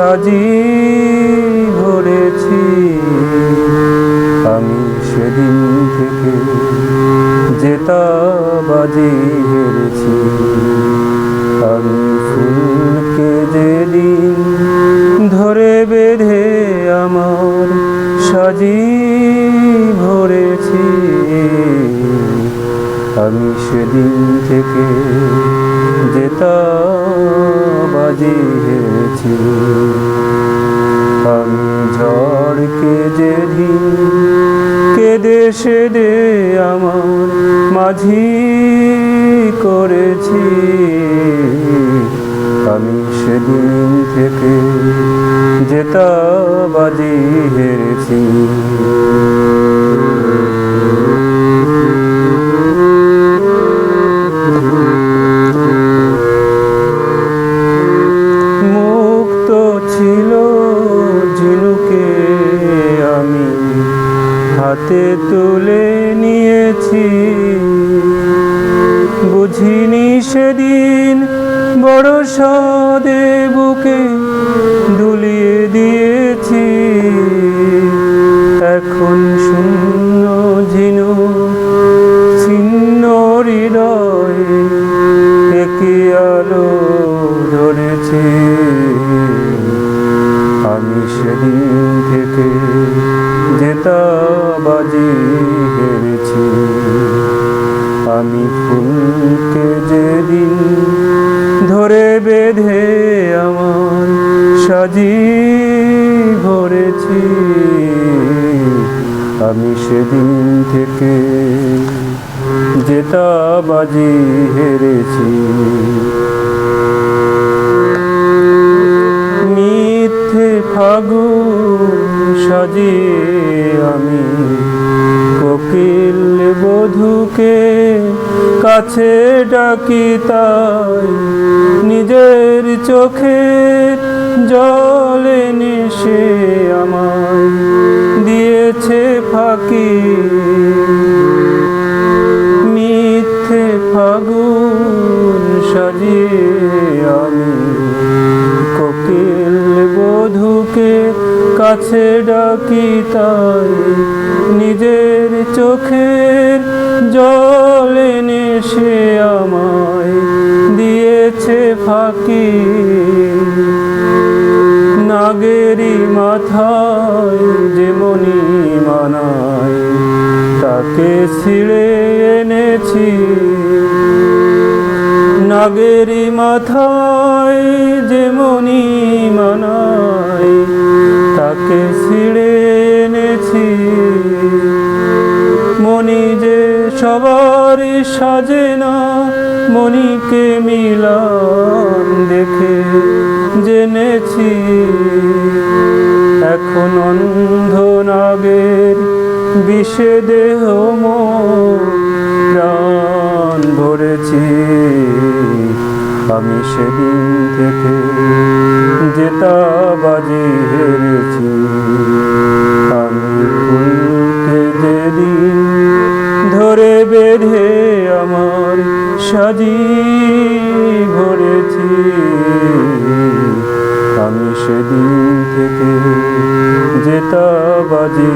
সাজি ভরেছি। আমি সেদিন থেকে জেতা বাজি হেরেছি। আমি ফুলকে যেদিন ধরে বেঁধে আমার সাজি ভরেছি। আমি সেদিন থেকে জেতা বাজি হেরেছি। আমি ঝড়কে যেদিন কেঁদে সেদে আমার মাঝি করেছি। আমি সেদিন থেকে জেতা বাজি হেরেছি। মুক্ত ছিল ঝিনুকে আমি হাতে তুলে নিয়েছি। বুঝিনি সেদিন বড় সাদে বুকে দুলিয়ে দিয়েছি। এখন শূন্য ঝিনুক ছিন্ন হৃদয়ে একই আলো ধরেছে। আমি সেদিন থেকে জেতা বাজি হেরেছি। আমি ফুলকে যেদিন ধরে বেঁধে আমার সাজি ভরেছি। আমি সেদিন থেকে জেতা বাজি হেরেছি। মিথ্যে ফাগুন সাজিয়ে আমি কোকিল বধূকে কাছে ডাকি, তাই নিজের চোখে জল এনে সে আমায় দিয়েছে ফাঁকি। মিথ্যে ফাগুন সাজিয়ে আমি কোকিল বধূকে কাছে ডাকি, তাই নিজের চোখের জল এনে সে আমায় দিয়েছে ফাঁকি। নাগেরি মাথায় যে মণি মানায় তাকে ছিঁড়ে এনেছি। নাগেরি মাথায় যে মণি মানায় তাকে ছিঁড়ে এনেছি। মণি যে সবারই সাজে না, মণিকে মিলান দেখে জেনেছি। এখন অন্ধ নাগের বিষে দেহ প্রাণ ভরেছি। আমি সেদিন থেকে জেতা বাজি হেরেছি। আমি ফুলকে যেদিন ধরে বেঁধে আমার সাজি ভরেছি। আমি সেদিন থেকে জেতা বাজি